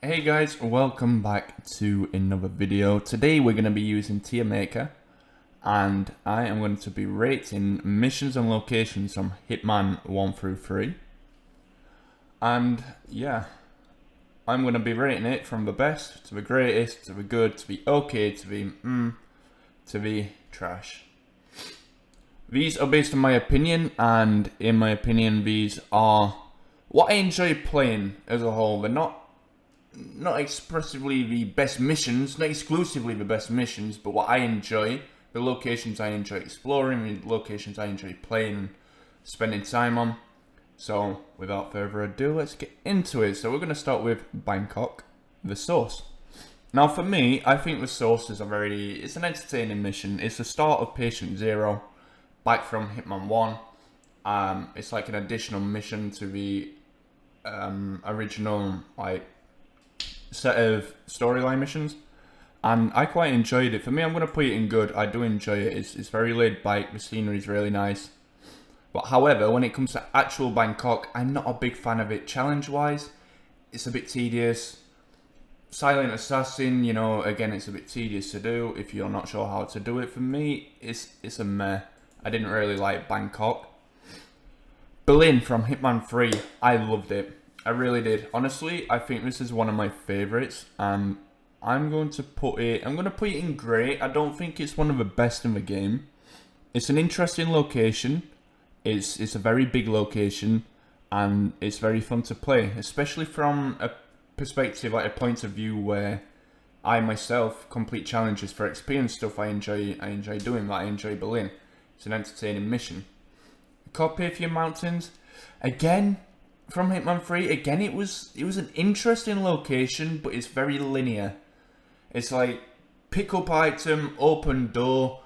Hey guys, welcome back to another video. Today we're going to be using Tiermaker and I am going to be rating missions and locations from Hitman 1 through 3. And yeah, I'm going to be rating it from the best to the greatest to the good to the okay to the trash. These are based on my opinion, and in my opinion these are what I enjoy playing as a whole. They're not expressively the best missions, not exclusively the best missions, but what I enjoy, the locations I enjoy exploring, the locations I enjoy playing and spending time on. So without further ado, let's get into it. So we're going to start with Bangkok, the Source. Now for me, I think the Source is it's an entertaining mission. It's the start of Patient Zero, back from Hitman 1. It's like an additional mission to the original set of storyline missions, and I quite enjoyed it. For me, I'm going to put it in good. I do enjoy it. It's very laid back. The scenery is really nice. But however, when it comes to actual Bangkok, I'm not a big fan of it. Challenge-wise, it's a bit tedious. Silent Assassin, you know, again, it's a bit tedious to do if you're not sure how to do it. For me, it's a meh. I didn't really like Bangkok. Berlin from Hitman 3, I loved it. I really did. Honestly, I think this is one of my favourites, and I'm going to put it in great. I don't think it's one of the best in the game. It's an interesting location. It's a very big location, and it's very fun to play, especially from a perspective, like a point of view where I myself complete challenges for XP and stuff. I enjoy doing that. I enjoy Berlin. It's an entertaining mission. Carpathian Mountains, again, from Hitman 3, again, it was an interesting location, but it's very linear. It's like, pick up item, open door,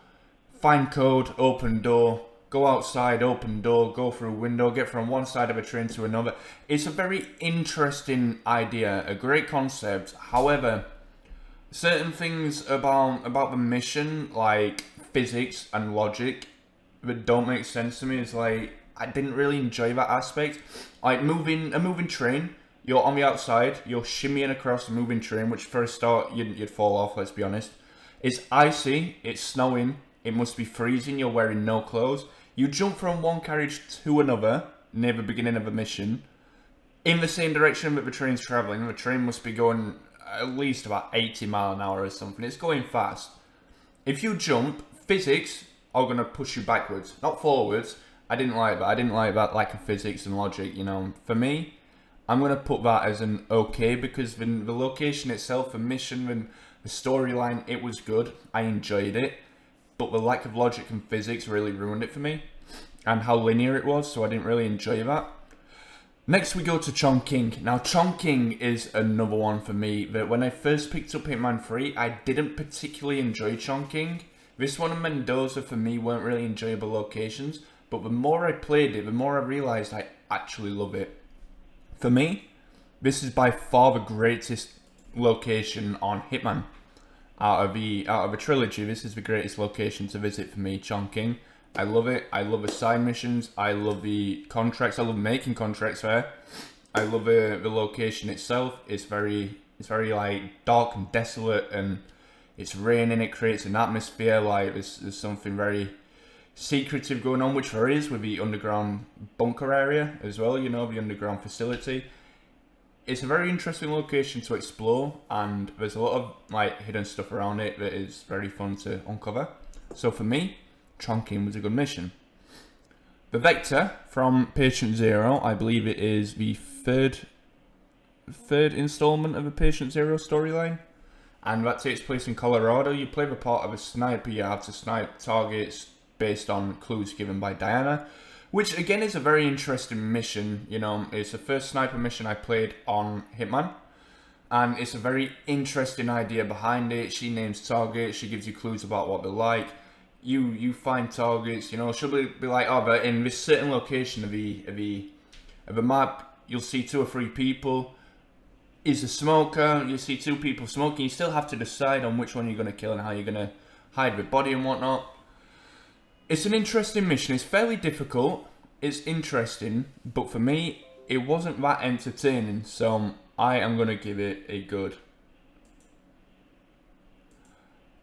find code, open door, go outside, open door, go through window, get from one side of a train to another. It's a very interesting idea, a great concept. However, certain things about the mission, like physics and logic, that don't make sense to me. Is like, I didn't really enjoy that aspect. Like a moving train, you're on the outside, you're shimmying across a moving train, which for a start, you'd fall off, let's be honest. It's icy, it's snowing, it must be freezing, you're wearing no clothes. You jump from one carriage to another, near the beginning of a mission, in the same direction that the train's travelling. The train must be going at least about 80 miles an hour or something. It's going fast. If you jump, physics are going to push you backwards, not forwards. I didn't like that. I didn't like that lack of physics and logic, you know. For me, I'm going to put that as an okay, because the location itself, the mission, and the storyline, it was good. I enjoyed it. But the lack of logic and physics really ruined it for me. And how linear it was, so I didn't really enjoy that. Next we go to Chongqing. Now Chongqing is another one for me that when I first picked up Hitman 3, I didn't particularly enjoy Chongqing. This one and Mendoza for me weren't really enjoyable locations. But the more I played it, the more I realised I actually love it. For me, this is by far the greatest location on Hitman. Out of the trilogy, this is the greatest location to visit for me, Chongqing. I love it. I love the side missions. I love the contracts. I love making contracts there. I love the location itself. It's very like dark and desolate, and it's raining. It creates an atmosphere like there's something very secretive going on, which there is with the underground bunker area as well, you know, the underground facility. It's a very interesting location to explore, and there's a lot of like hidden stuff around it that is very fun to uncover. So for me, Chongqing was a good mission. The Vector from Patient Zero, I believe it is the third installment of the Patient Zero storyline, and that takes place in Colorado. You play the part of a sniper. You have to snipe targets based on clues given by Diana, which again is a very interesting mission. You know, it's the first sniper mission I played on Hitman, and it's a very interesting idea behind it. She names targets, she gives you clues about what they're like. You find targets, you know. She'll be like, oh, but in this certain location of the map, you'll see 2 or 3 people. Is a smoker, you see 2 people smoking. You still have to decide on which one you're going to kill and how you're going to hide the body and whatnot. It's an interesting mission. It's fairly difficult. It's interesting, but for me, it wasn't that entertaining. So I am going to give it a good.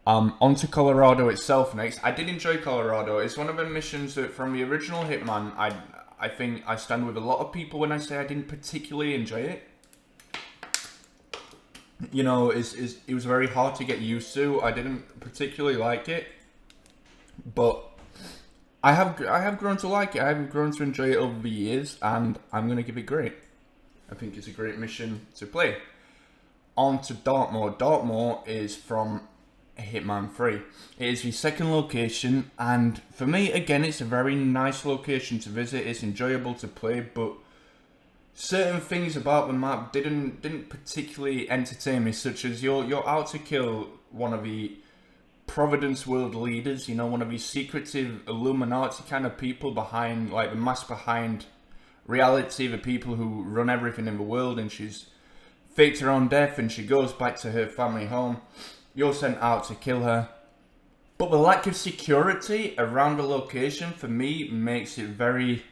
Onto Colorado itself next. I did enjoy Colorado. It's one of the missions that from the original Hitman, I think I stand with a lot of people when I say I didn't particularly enjoy it. You know, it was very hard to get used to. I didn't particularly like it, but I have grown to like it. I have grown to enjoy it over the years, and I'm gonna give it great. I think it's a great mission to play. On to Dartmoor. Dartmoor is from Hitman 3. It is the second location, and for me, again, it's a very nice location to visit. It's enjoyable to play, but certain things about the map didn't particularly entertain me, such as you're out to kill one of the Providence world leaders, you know, one of these secretive Illuminati kind of people behind, like the mask behind reality, the people who run everything in the world, and she's faked her own death and she goes back to her family home. You're sent out to kill her. But the lack of security around the location, for me, makes it very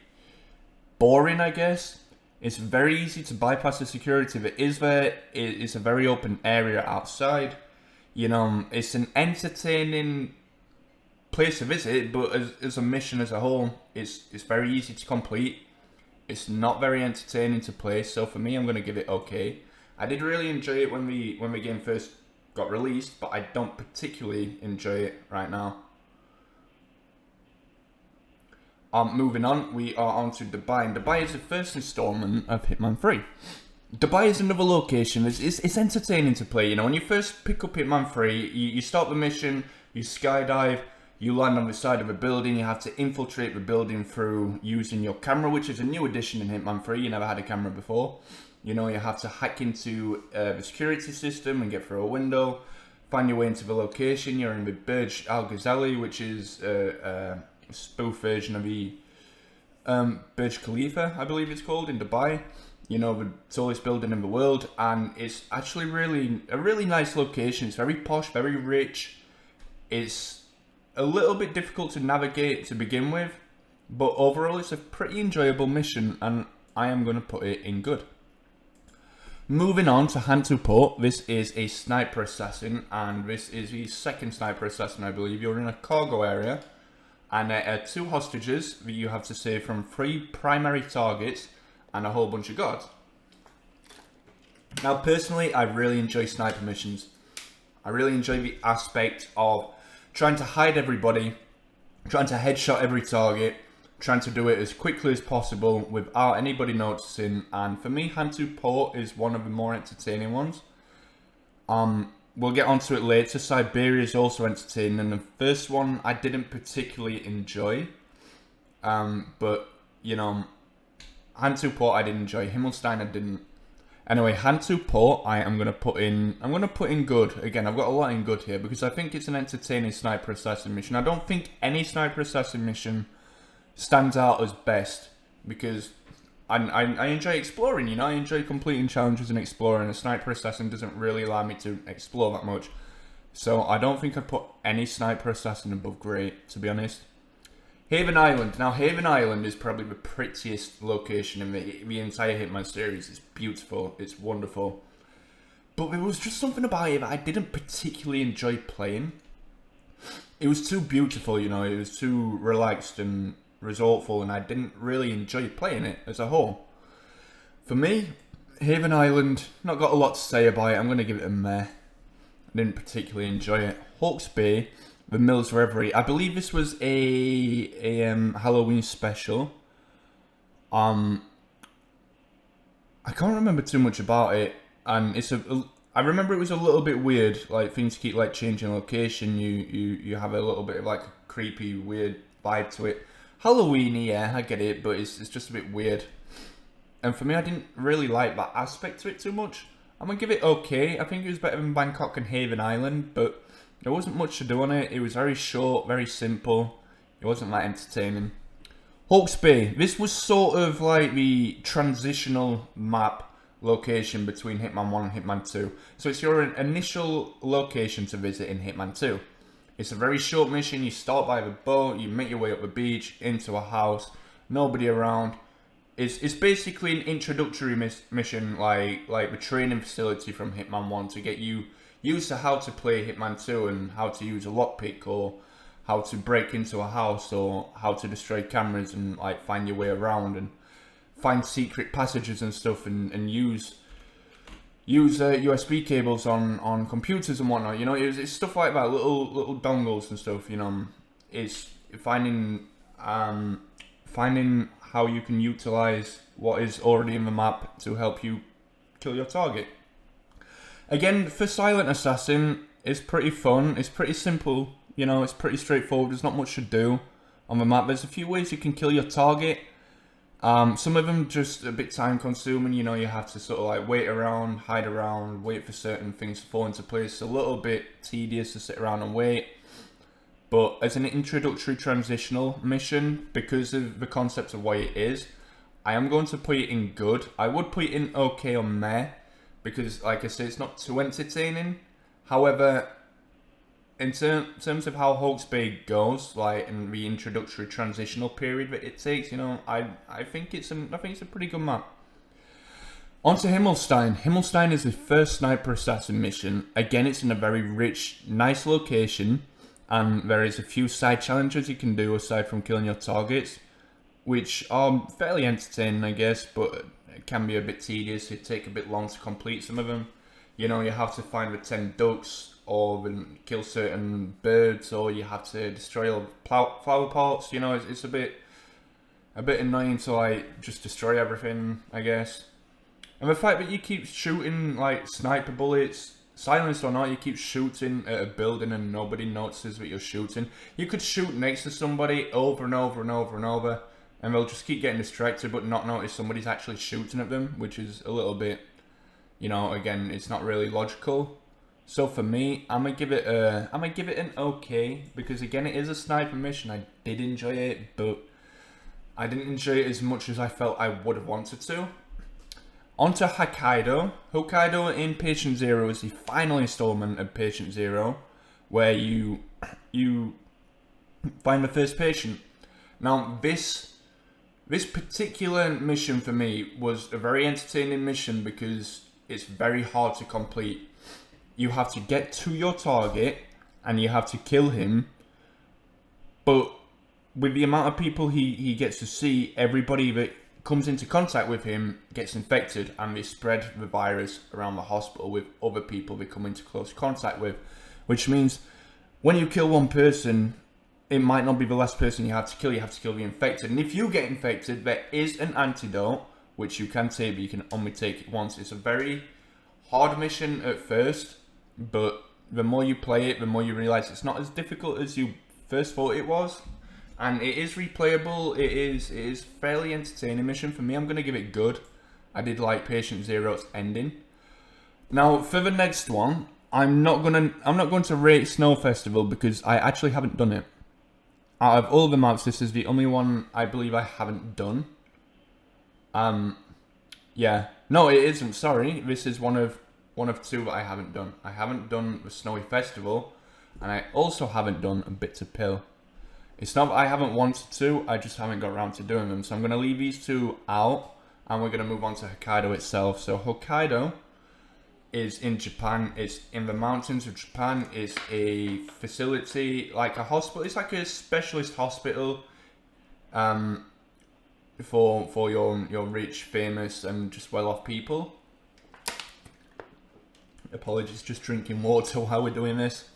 boring, I guess. It's very easy to bypass the security that is there. It's a very open area outside. You know, it's an entertaining place to visit, but as a mission as a whole, it's very easy to complete. It's not very entertaining to play, so for me, I'm going to give it okay. I did really enjoy it when the game first got released, but I don't particularly enjoy it right now. Moving on, we are on to Dubai, and Dubai is the first installment of Hitman 3. Dubai is another location. It's entertaining to play. You know, when you first pick up Hitman 3, you start the mission, you skydive, you land on the side of a building, you have to infiltrate the building through using your camera, which is a new addition in Hitman 3. You never had a camera before. You know, you have to hack into the security system and get through a window, find your way into the location. You're in the Burj Al Ghazali, which is a spoof version of the Burj Khalifa, I believe it's called, in Dubai. You know, the tallest building in the world, and it's actually a really nice location. It's very posh, very rich. It's a little bit difficult to navigate to begin with, but overall it's a pretty enjoyable mission, and I am going to put it in good. Moving on to Hantu Port. This is a sniper assassin, and this is the second sniper assassin, I believe. You're in a cargo area, and there are 2 hostages that you have to save from 3 primary targets and a whole bunch of guards. Now, personally, I really enjoy sniper missions. I really enjoy the aspect of trying to hide everybody, trying to headshot every target, trying to do it as quickly as possible without anybody noticing, and for me, Hantu Port is one of the more entertaining ones. We'll get onto it later. Siberia is also entertaining, and the first one I didn't particularly enjoy, but you know, Hantu Port I did enjoy. Himmelstein I didn't. Anyway, Hantu Port I'm gonna put in good. Again, I've got a lot in good here because I think it's an entertaining sniper assassin mission. I don't think any sniper assassin mission stands out as best because I enjoy exploring, you know, I enjoy completing challenges and exploring. A sniper assassin doesn't really allow me to explore that much. So I don't think I'd put any sniper assassin above great, to be honest. Haven Island. Now, Haven Island is probably the prettiest location in the entire Hitman series. It's beautiful, it's wonderful. But there was just something about it that I didn't particularly enjoy playing. It was too beautiful, you know, it was too relaxed and resortful, and I didn't really enjoy playing it as a whole. For me, Haven Island, not got a lot to say about it. I'm going to give it a meh. I didn't particularly enjoy it. Hawke's Bay, the Mills Reverie. I believe this was a Halloween special. I can't remember too much about it, and I remember it was a little bit weird. Like things keep like changing location. You have a little bit of like a creepy, weird vibe to it. Halloween-y, yeah, I get it, but it's just a bit weird. And for me, I didn't really like that aspect to it too much. I'm going to give it okay. I think it was better than Bangkok and Haven Island, but there wasn't much to do on it. It was very short, very simple. It wasn't that entertaining. Hawke's Bay. This was sort of like the transitional map location between Hitman 1 and Hitman 2. So it's your initial location to visit in Hitman 2. It's a very short mission. You start by the boat, you make your way up the beach, into a house, nobody around. it's basically an introductory mission, like the training facility from Hitman 1 to get you used to how to play Hitman 2 and how to use a lockpick, or how to break into a house, or how to destroy cameras and like find your way around and find secret passages and stuff, and use USB cables on computers and whatnot. You know, it's stuff like that, little dongles and stuff. You know, it's finding how you can utilize what is already in the map to help you kill your target. Again, for Silent Assassin, it's pretty fun. It's pretty simple. You know, it's pretty straightforward. There's not much to do on the map. There's a few ways you can kill your target. Some of them just a bit time consuming. You know, you have to sort of like wait around, hide around, wait for certain things to fall into place. It's a little bit tedious to sit around and wait. But as an introductory transitional mission, because of the concept of what it is, I am going to put it in good. I would put it in okay or meh, because like I say, it's not too entertaining. However, in terms of how Hawke's Bay goes, like in the introductory transitional period that it takes, you know, I think it's a pretty good map. On to Himmelstein. Himmelstein is the first sniper assassin mission. Again, it's in a very rich, nice location. And there is a few side challenges you can do aside from killing your targets, which are fairly entertaining, I guess, but it can be a bit tedious. It take a bit long to complete some of them. You know, you have to find the 10 ducks, or kill certain birds, or you have to destroy all flower pots. You know, it's a bit annoying to like just destroy everything, I guess. And the fact that you keep shooting like sniper bullets, silenced or not, you keep shooting at a building and nobody notices that you're shooting. You could shoot next to somebody over and over and over and over, and they'll just keep getting distracted but not notice somebody's actually shooting at them, which is a little bit, you know, again, it's not really logical. So for me, I'm gonna give it an okay, because again, it is a sniper mission. I did enjoy it, but I didn't enjoy it as much as I felt I would have wanted to. On to Hokkaido. Hokkaido in Patient Zero is the final installment of Patient Zero, where you find the first patient. Now, this particular mission for me was a very entertaining mission because it's very hard to complete. You have to get to your target and you have to kill him, but with the amount of people he gets to see, everybody that comes into contact with him gets infected, and they spread the virus around the hospital with other people they come into close contact with, which means when you kill one person, it might not be the last person you have to kill the infected. And if you get infected, there is an antidote which you can take, but you can only take it once. It's a very hard mission at first, but the more you play it, the more you realize it's not as difficult as you first thought it was. And it is replayable. It is fairly entertaining mission. For me, I'm going to give it good. I did like Patient Zero's ending. Now, for the next one, I'm not going to rate Snow Festival because I actually haven't done it. Out of all the maps, this is the only one I believe I haven't done. Yeah. No, it isn't. Sorry. This is one of two that I haven't done. I haven't done the Snowy Festival, and I also haven't done a Bitter Pill. It's not that I haven't wanted to, I just haven't got around to doing them. So I'm going to leave these two out, and we're going to move on to Hokkaido itself. So Hokkaido is in Japan. It's in the mountains of Japan. It's a facility, like a hospital. It's like a specialist hospital for your rich, famous, and just well-off people. Apologies, just drinking water while we're doing this.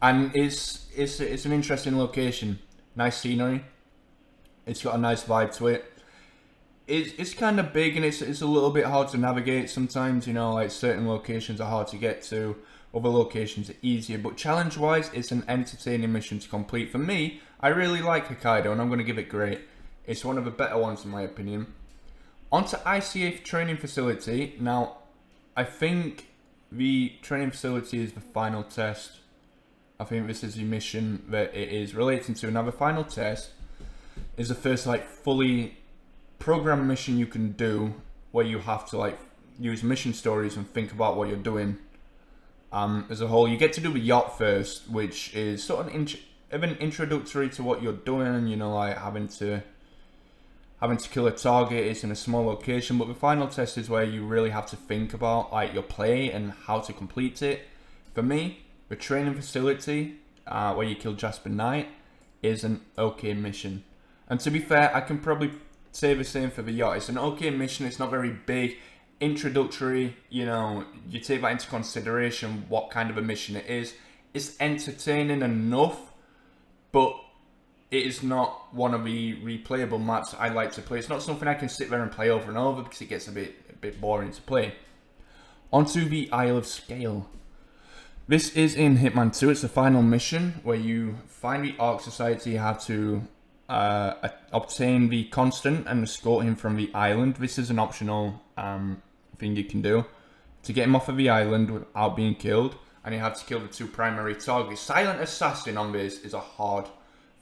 And it's an interesting location. Nice scenery. It's got a nice vibe to it. It's kind of big, and it's a little bit hard to navigate sometimes. You know, like certain locations are hard to get to, other locations are easier. But challenge-wise, it's an entertaining mission to complete. For me, I really like Hokkaido, and I'm going to give it great. It's one of the better ones in my opinion. On to ICA training facility. Now, I think the training facility is the final test. I think this is the mission that it is relating to. Now, the final test is the first like fully programmed mission you can do, where you have to like use mission stories and think about what you're doing. As a whole, you get to do the yacht first, which is sort of an introductory to what you're doing. You know, like having having to kill a target is in a small location, but the final test is where you really have to think about like your play and how to complete it. For me, the training facility where you kill Jasper Knight is an okay mission. And to be fair, I can probably say the same for the yacht. It's an okay mission, it's not very big, introductory, you know, you take that into consideration what kind of a mission it is. It's entertaining enough, but it is not one of the replayable maps I like to play. It's not something I can sit there and play over and over because it gets a bit boring to play. Onto the Isle of Scale. This is in Hitman 2. It's the final mission where you find the Ark Society. You have to obtain the Constant and escort him from the island. This is an optional thing you can do to get him off of the island without being killed. And you have to kill the 2 primary targets. Silent Assassin on this is a hard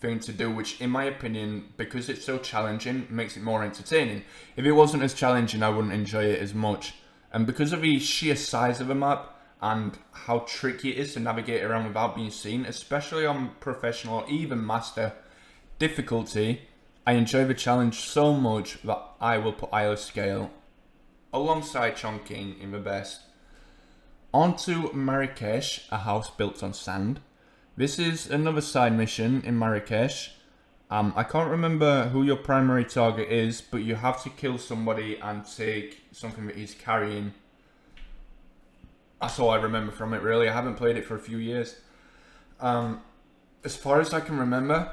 thing to do, which in my opinion, because it's so challenging, makes it more entertaining. If it wasn't as challenging, I wouldn't enjoy it as much. And because of the sheer size of the map and how tricky it is to navigate around without being seen, especially on professional or even master difficulty, I enjoy the challenge so much that I will put Isle of Scale alongside Chongqing in the best. Onto Marrakesh, a house built on sand. This is another side mission in Marrakesh. I can't remember who your primary target is, but you have to kill somebody and take something that he's carrying. That's all I remember from it, really. I haven't played it for a few years. As far as I can remember,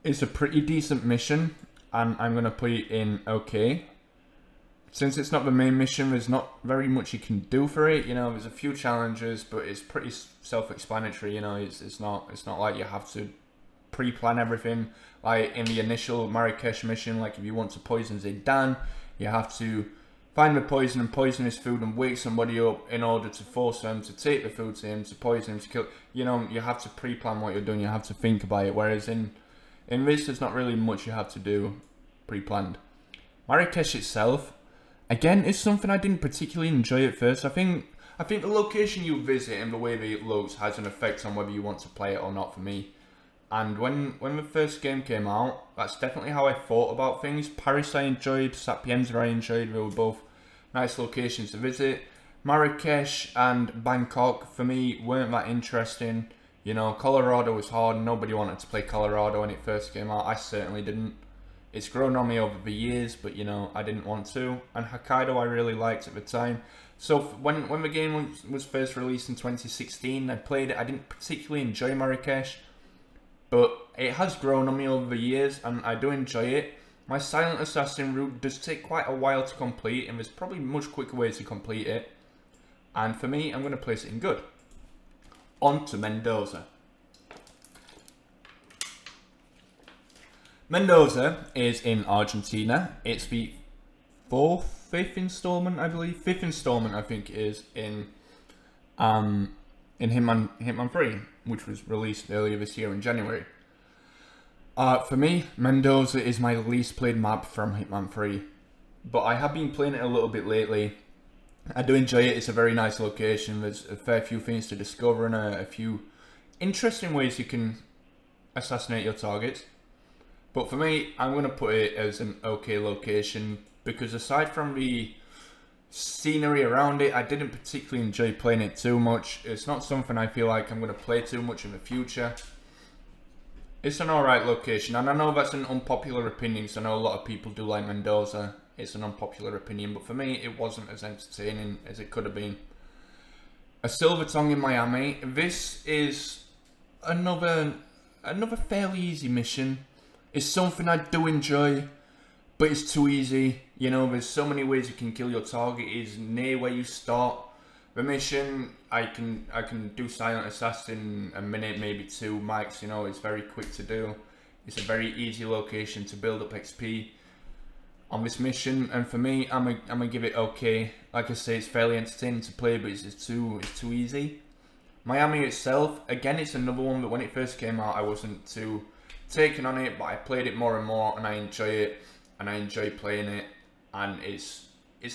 it's a pretty decent mission, and I'm going to put it in okay. Since it's not the main mission, there's not very much you can do for it. You know, there's a few challenges, but it's pretty self-explanatory. You know, it's not like you have to pre-plan everything. Like in the initial Marrakesh mission, like if you want to poison Zidane, you have to find the poison and poison his food and wake somebody up in order to force them to take the food to him, to poison him, to kill. You know, you have to pre-plan what you're doing. You have to think about it. Whereas in this, there's not really much you have to do pre-planned. Marrakesh itself, again, it's something I didn't particularly enjoy at first. I think the location you visit and the way that it looks has an effect on whether you want to play it or not for me. And when the first game came out, that's definitely how I thought about things. Paris I enjoyed, Sapienza I enjoyed, they were both nice locations to visit. Marrakesh and Bangkok, for me, weren't that interesting. You know, Colorado was hard, nobody wanted to play Colorado when it first came out. I certainly didn't. It's grown on me over the years, but you know, I didn't want to. And Hokkaido I really liked at the time. So when the game was first released in 2016, I played it. I didn't particularly enjoy Marrakesh, but it has grown on me over the years, and I do enjoy it. My Silent Assassin route does take quite a while to complete, and there's probably much quicker ways to complete it. And for me, I'm going to place it in good. On to Mendoza. Mendoza is in Argentina. It's the fifth installment, I believe. Fifth installment, I think, is in Hitman 3, which was released earlier this year in January. For me, Mendoza is my least played map from Hitman 3, but I have been playing it a little bit lately. I do enjoy it. It's a very nice location. There's a fair few things to discover and a few interesting ways you can assassinate your targets. But for me, I'm going to put it as an okay location because aside from the scenery around it, I didn't particularly enjoy playing it too much. It's not something I feel like I'm going to play too much in the future. It's an alright location, and I know that's an unpopular opinion, so I know a lot of people do like Mendoza. It's an unpopular opinion, but for me, it wasn't as entertaining as it could have been. A Silver Tongue in Miami. This is another fairly easy mission. It's something I do enjoy, but it's too easy. You know, there's so many ways you can kill your target. It's near where you start the mission. I can do Silent Assassin a minute, maybe 2 max. You know, it's very quick to do. It's a very easy location to build up XP on this mission, and for me, I'm gonna give it okay. Like I say, it's fairly entertaining to play, but it's too easy. Miami itself, again, it's another one that when it first came out, I wasn't too taken on it, but I played it more and more, and I enjoy it, and I enjoy playing it, and it's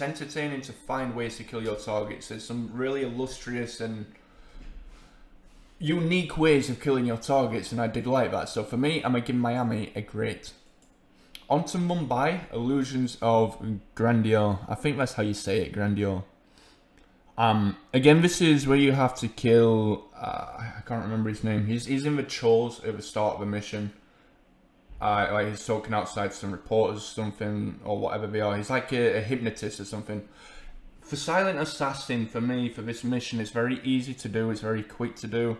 entertaining to find ways to kill your targets. There's some really illustrious and unique ways of killing your targets, and I did like that. So for me, I'm gonna give Miami a great. On to Mumbai, Illusions of Grandeur. I think that's how you say it, Grandeur. Again, this is where you have to kill. I can't remember his name. He's in the chores at the start of the mission. Like he's talking outside to some reporters, something or whatever they are. He's like a hypnotist or something. For Silent Assassin, for me, for this mission, it's very easy to do. It's very quick to do.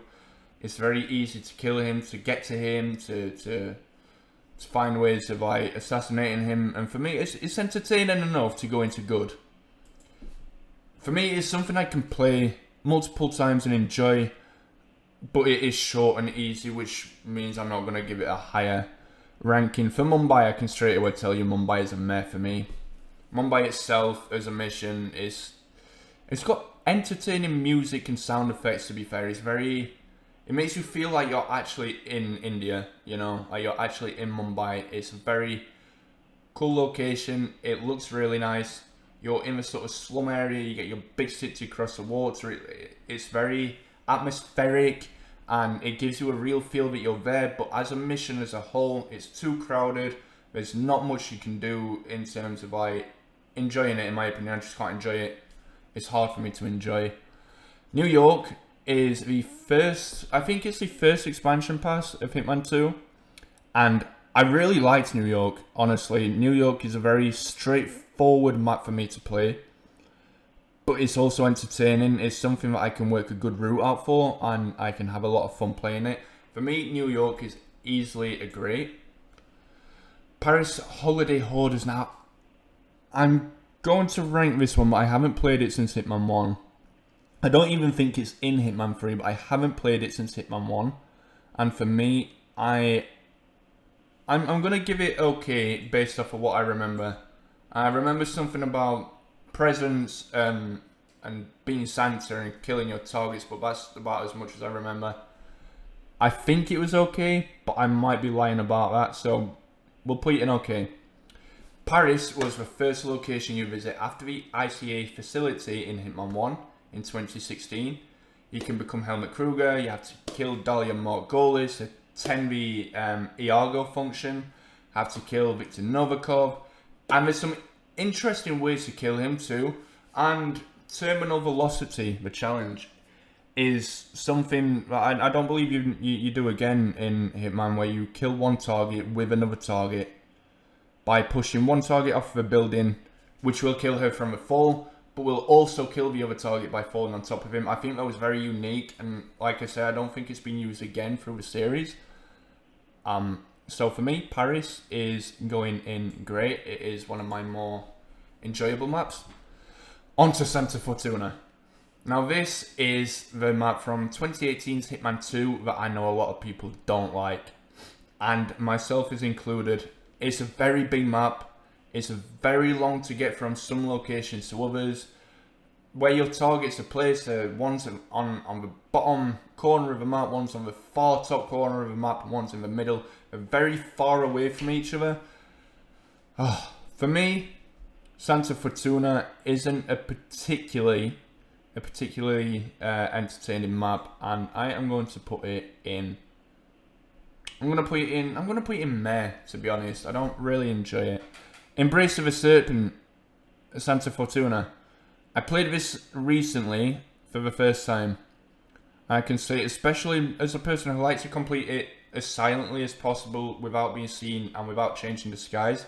It's very easy to kill him, to get to him, to find ways of like assassinating him. And for me, it's entertaining enough to go into good. For me, it's something I can play multiple times and enjoy, but it is short and easy, which means I'm not going to give it a higher ranking. For Mumbai, I can straight away tell you Mumbai is a meh for me. Mumbai itself as a mission it's got entertaining music and sound effects, to be fair. It makes you feel like you're actually in India, you know, like you're actually in Mumbai. It's a very cool location. It looks really nice. You're in the sort of slum area, you get your big city across the water. It's very atmospheric and it gives you a real feel that you're there. But as a mission as a whole, it's too crowded. There's not much you can do in terms of like enjoying it, in my opinion. I just can't enjoy it. It's hard for me to enjoy. New York is the first, I think it's the first expansion pass of Hitman 2. And I really liked New York, honestly. New York is a very straightforward map for me to play, but it's also entertaining. It's something that I can work a good route out for, and I can have a lot of fun playing it. For me, New York is easily a great. Paris Holiday Hoarders. Now, I'm going to rank this one, but I haven't played it since Hitman 1. I don't even think it's in Hitman 3, but I haven't played it since Hitman 1. And for me, I'm going to give it okay based off of what I remember. I remember something about presents and being Santa and killing your targets, but that's about as much as I remember. I think it was okay, but I might be lying about that, so we'll put it in okay. Paris was the first location you visit after the ICA facility in Hitman 1 in 2016. You can become Helmut Kruger, you have to kill Dalia Morghulis, attend the Iago function, have to kill Viktor Novikov, and there's some interesting ways to kill him too. And Terminal Velocity, the challenge, is something that I don't believe you do again in Hitman, where you kill one target with another target by pushing one target off of a building, which will kill her from the fall, but will also kill the other target by falling on top of him. I think that was very unique, and like I said, I don't think it's been used again through the series. So for me, Paris is going in great. It is one of my more enjoyable maps. On to Santa Fortuna. Now this is the map from 2018's Hitman 2 that I know a lot of people don't like, and myself is included. It's a very big map. It's very long to get from some locations to others. Where your targets are placed, one's on the bottom corner of the map, one's on the far top corner of the map, and one's in the middle. They're very far away from each other. For me, Santa Fortuna isn't a particularly entertaining map, and I am going to put it in. I'm gonna put it in meh, to be honest. I don't really enjoy it. Embrace of a Serpent, Santa Fortuna. I played this recently for the first time. I can say, especially as a person who likes to complete it as silently as possible without being seen and without changing disguise,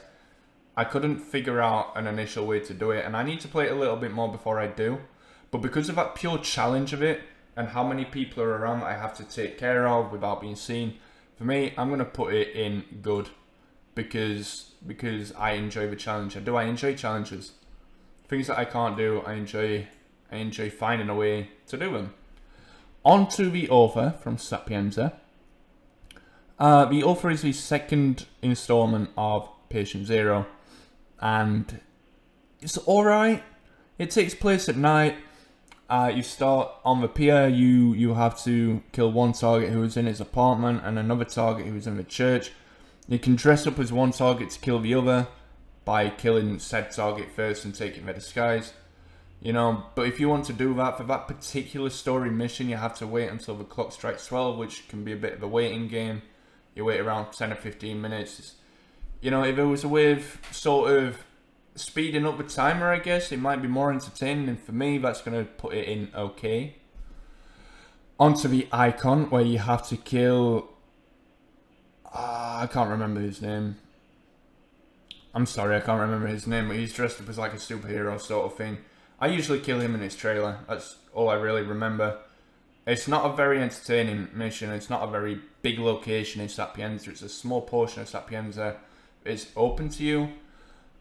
I couldn't figure out an initial way to do it, and I need to play it a little bit more before I do. But because of that pure challenge of it and how many people are around that I have to take care of without being seen, for me, I'm going to put it in good because I enjoy the challenge. I enjoy challenges. Things that I can't do, I enjoy finding a way to do them. On to the Author from Sapienza. The Author is the second installment of Patient Zero, and it's alright. It takes place at night. You start on the pier. You have to kill one target who is in his apartment and another target who is in the church. You can dress up as one target to kill the other by killing said target first and taking their disguise. You know, but if you want to do that for that particular story mission, you have to wait until the clock strikes 12, which can be a bit of a waiting game. You wait around 10 or 15 minutes. You know, if it was a way of sort of speeding up the timer, I guess it might be more entertaining. And for me, that's going to put it in okay. Onto the icon, where you have to kill... I can't remember his name. I'm sorry, I can't remember his name, but he's dressed up as like a superhero sort of thing. I usually kill him in his trailer. That's all I really remember. It's not a very entertaining mission. It's not a very big location in Sapienza. It's a small portion of Sapienza. It's open to you.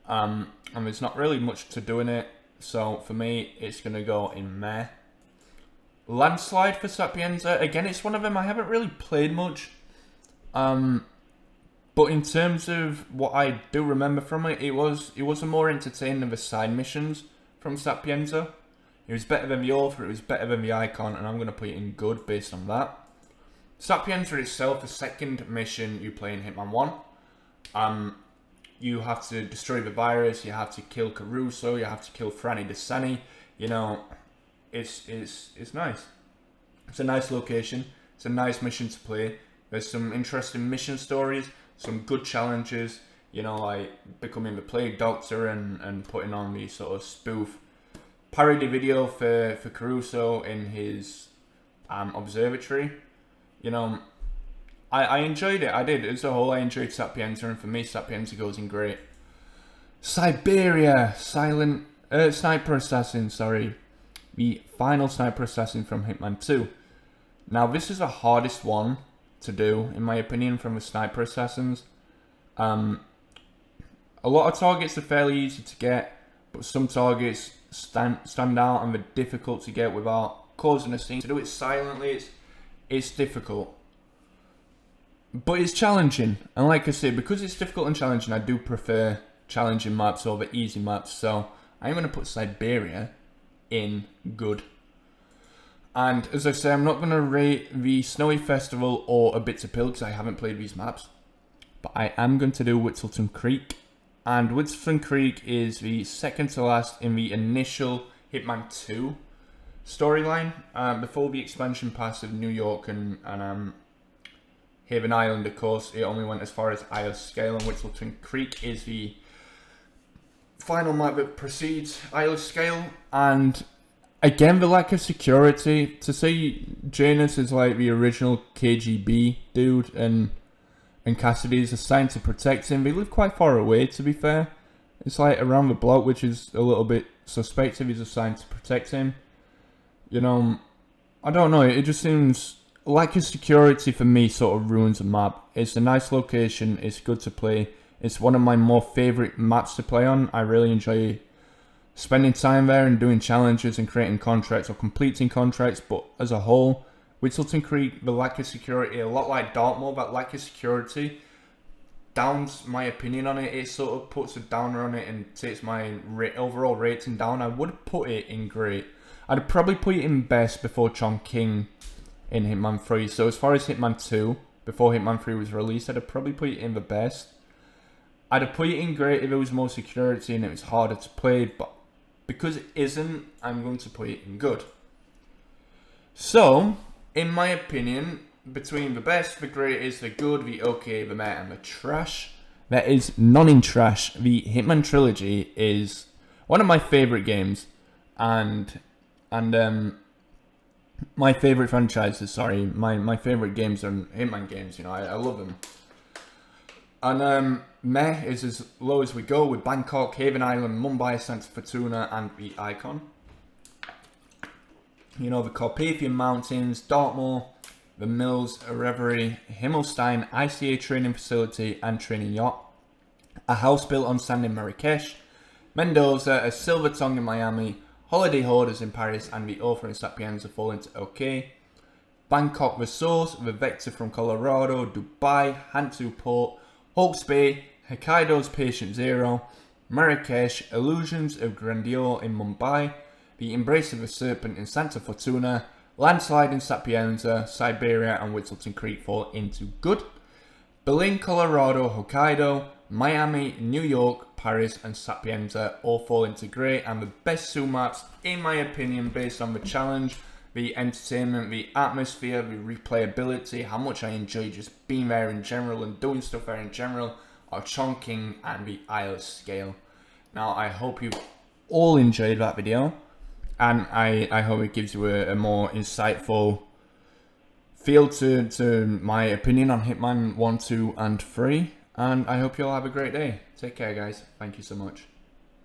And there's not really much to do in it. So for me, it's going to go in meh. Landslide for Sapienza. Again, it's one of them I haven't really played much. But in terms of what I do remember from it, it was a more entertaining of the side missions from Sapienza. It was better than the author, it was better than the icon, and I'm going to put it in good based on that. Sapienza itself, the second mission you play in Hitman 1. You have to destroy the virus, you have to kill Caruso, you have to kill Franny DeSanni. You know, it's nice. It's a nice location, it's a nice mission to play. There's some interesting mission stories, some good challenges, you know, like becoming the Plague Doctor and putting on the sort of spoof parody video for Caruso in his observatory. You know, I enjoyed it. I did. As a whole, I enjoyed Sapienza, and for me, Sapienza goes in great. Siberia, Sniper Assassin, sorry. The final Sniper Assassin from Hitman 2. Now, this is the hardest one to do, in my opinion, from the Sniper Assassins. A lot of targets are fairly easy to get, but some targets stand out and they're difficult to get without causing a scene. To do it silently, it's difficult. But it's challenging, and like I say, because it's difficult and challenging, I do prefer challenging maps over easy maps, so I'm going to put Siberia in good. And as I say, I'm not going to rate the Snowy Festival or A Bit to Pill because I haven't played these maps. But I am going to do Whittleton Creek. And Whittleton Creek is the second to last in the initial Hitman 2 storyline. Before the expansion pass of New York and Haven Island, of course, it only went as far as Isle Scale. And Whittleton Creek is the final map that precedes Isle Scale. And again, the lack of security. To see Janus is like the original KGB dude and Cassidy is assigned to protect him. They live quite far away, to be fair. It's like around the block, which is a little bit suspect if he's assigned to protect him. You know, I don't know. It just seems lack of security for me sort of ruins a map. It's a nice location. It's good to play. It's one of my more favourite maps to play on. I really enjoy spending time there and doing challenges and creating contracts or completing contracts, but as a whole, Whittleton Creek, the lack of security, a lot like Dartmoor, that lack of security downs my opinion on it. It sort of puts a downer on it and takes my overall rating down. I would put it in great. I'd probably put it in best before Chongqing in Hitman 3. So as far as Hitman 2, before Hitman 3 was released, I'd probably put it in the best. I'd have put it in great if it was more security and it was harder to play, but because it isn't, I'm going to put it in good. So, in my opinion, between the best, the great is the good, the okay, the meh, and the trash, there is none in trash. The Hitman Trilogy is one of my favourite games, and my favourite franchises, sorry, my favourite games are Hitman games, you know, I love them. And meh is as low as we go with Bangkok, Haven Island, Mumbai, Santa Fortuna, and the Icon. You know, the Carpathian Mountains, Dartmoor, the Mills, a Reverie, Himmelstein, ICA training facility and training yacht, a house built on sand in Marrakesh, Mendoza, a silver tongue in Miami, holiday hoarders in Paris, and the author in Sapienza fall into okay. Bangkok the Source, the Vector from Colorado, Dubai, Hantu Port, Hawke's Bay, Hokkaido's Patient Zero, Marrakesh, Illusions of Grandeur in Mumbai, the Embrace of the Serpent in Santa Fortuna, Landslide in Sapienza, Siberia and Whittleton Creek fall into good. Berlin, Colorado, Hokkaido, Miami, New York, Paris and Sapienza all fall into great, and the best two maps, in my opinion, based on the challenge, the entertainment, the atmosphere, the replayability, how much I enjoy just being there in general and doing stuff there in general, or chunking and the IO scale. Now I hope you've all enjoyed that video, and I hope it gives you a more insightful feel to my opinion on Hitman 1, 2 and 3, and I hope you all have a great day. Take care guys, thank you so much.